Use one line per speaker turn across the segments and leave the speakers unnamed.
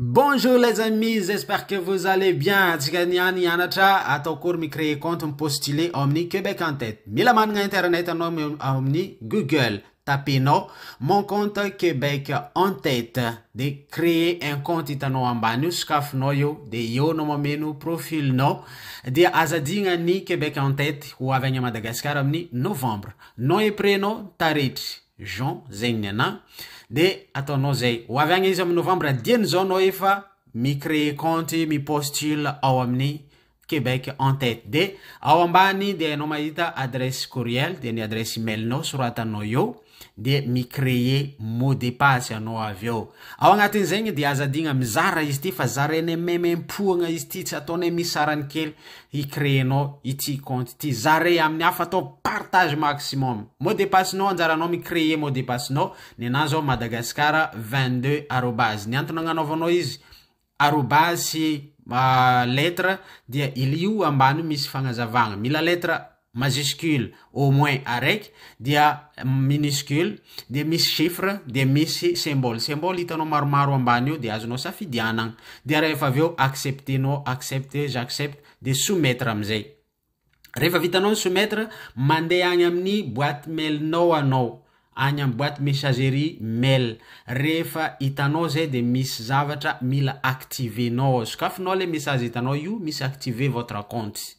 Bonjour les amis, j'espère que vous allez bien. Tsikaniani anatra ataokory mi créer compte mi postuler omni Québec en tête. Mila manana internet anao omni Google. Tapez-no mon compte Québec en tête. De créer un compte itanao ambany io sikafinao io de io no mameno profil no de azadigna ni Québec en tête ho avy agny Madagascar amin'ny novembre. No e prénom taretry Jean zegny nana de ataonao zay ho avy agny izy amin'ny novembre dieny zao no efa mi créer compte mi postule ao amin'ny Québec en tête de ao ambany de anao mahita adresse courriel de ny adresse email no soratanao io de mi créer mot de passe anao avy eo ao agnatin zegny de azadigna mizara izy ty fa zarainy memempoagna izy ty tsy ataonay misarany kely i créenao ity compte ty zare amin'ny hafa atao partage maximum mot de passe no anjaranao mi créer mot de passe no nena zao Madagascar 22 arobase ny antony agnanaovanao izy arobase lettre dia io ambany misy fagnazavagna mila lettre majuscule au moins araiky dia minuscule de misy chiffre de misy symbole hitanao maromaro ambany io de azonao safidianagna de rehefa aveo acceptenao accepte j'accepte de soumettre amizay rehefa vitanao soumettre mandeha agny amin'ny boîte mail nao anao agny amin'ny boîte messagerie mail rehefa hitanao zay de misy zavatra mila activenao sokafinao le message hitanao io misy activer votre compte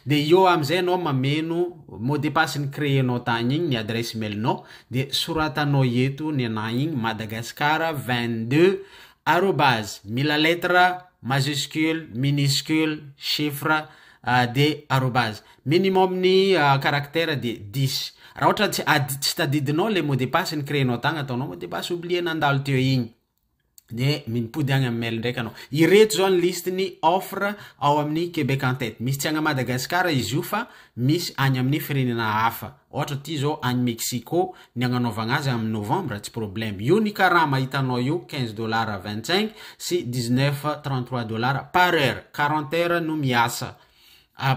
de io amizay anao mameno mot de passe ny créenao tagny igny ny adresse mail nao de soratanao eto ny ana igny Madagascar 22 arobase mila lettre majuscule minuscule chiffre de arobase minimum ny caractère de 10 raha ohatra tsy tadidinao le mot de passe ny créenao tagny ataonao mot de passe oublié nandalo teo igny de minipody agny amin'ny mail ndraiky anao ireto zao ny liste ny offre ao amin'ny Québec en tête misy tsy agny Madagascar izy io fa misy agny amin'ny firenena hafa ohatra ty zao agny Mexico ny agnanaovagna azy amin'ny novembre tsy problème io ny karama hitanao io $15 25 sy $19.33 par heure 40 heures no miasa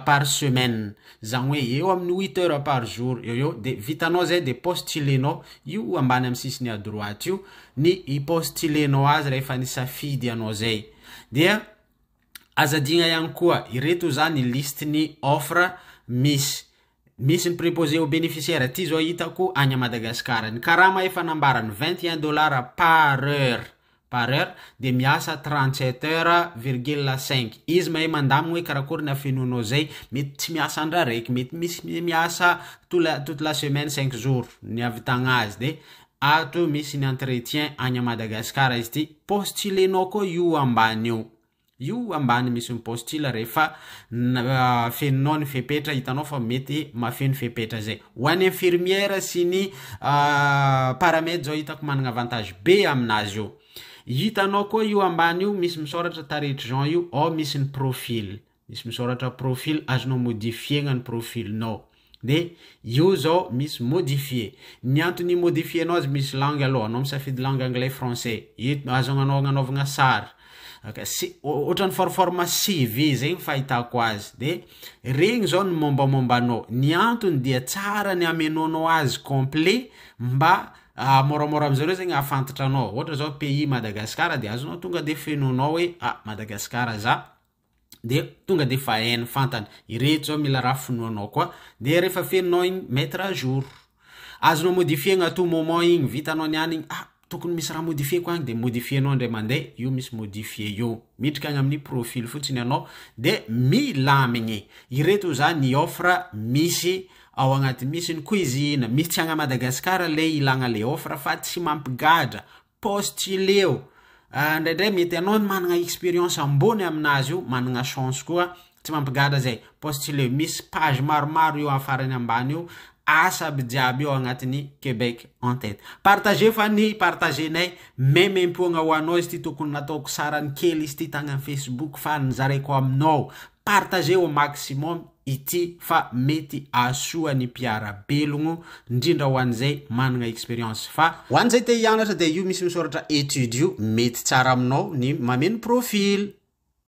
par semaine zany hoe eo amin'ny 8 heures par jour eo de vitanao zay de postulenao io ambany amin'ny sisiny à droite io ny ipostulenao azy rehefa nisafidy anao zay dia azadigna ihany koa ireto zany liste ny offre misy ny préposé au bénéficiaire ty zao hitako agny Madagascar ny karama efa nambarany $21 par heure de miasa 37h,5 izy mahay mandamigna hoe karakory ny afenonao zay mety tsy miasa andra raiky mety misy miasa toute la semaine 5 jours ny avitagna azy de ato misy ny entretien agny Madagascar izy ty postulenao koa io ambany io ambany misy postule rehefa fenonao ny fepetra hitanao fa mety mafeno fepetra zay ho an'ny infirmière sy ny paramètre zao hitako managna avantage be aminazy io hitanao koa io ambany io misy misoratra taretry Jean io ao misy ny profil misy misoratra profil azonao modifier ny profilnao de io zao misy modifier ny antony modifienao azy misy langue aloha anao misafidy langue anglais français azonanao agnanovagna sary ohatrany forme CV zegny fahitako azy de regny zao ny mombamombanao ny antony dia tsara ny amenonao azy complet mba moramora amizareo zegny afantatra anao ohatra zao pays Madagascar de azonao tonga de fenonao hoe Madagascar za de tonga de fa hainy fantany ireto zao mila raha finoanao koa de rehefa fenonao igny mettre à jour azonao modifier à tout moment igny vitanao niany igny tokony misy raha modifier koa agny de modifienao ndray mandeha io misy modifier io miditra agny amin'ny profil fotsiny anao de milamigny ireto zany ny offre misy ao agnaty misy ny cuisine misy tsy agny Madagascar le ilagna le offre fa tsy mampigadra postuleo ndraindray mety anao managna expérience ambony aminazy io managna chance koa tsy mampigadra zay postuleo misy page maromaro io afarany ambany io asa aby jiaby eo agnatiny Québec en tête partagez fa ny partagenay memempoagna ho anao izy ty tokony nataoko sarany kely izy ty tagny amin'ny Facebook fa nizaraiko aminao partagez au maximum ity fa mety asoa ny mpiarabelogno indrindra ho an'izay managna expérience fa ho an'izay te hianatra de io misy misoratra étude io mety tsara aminao ny mameno profil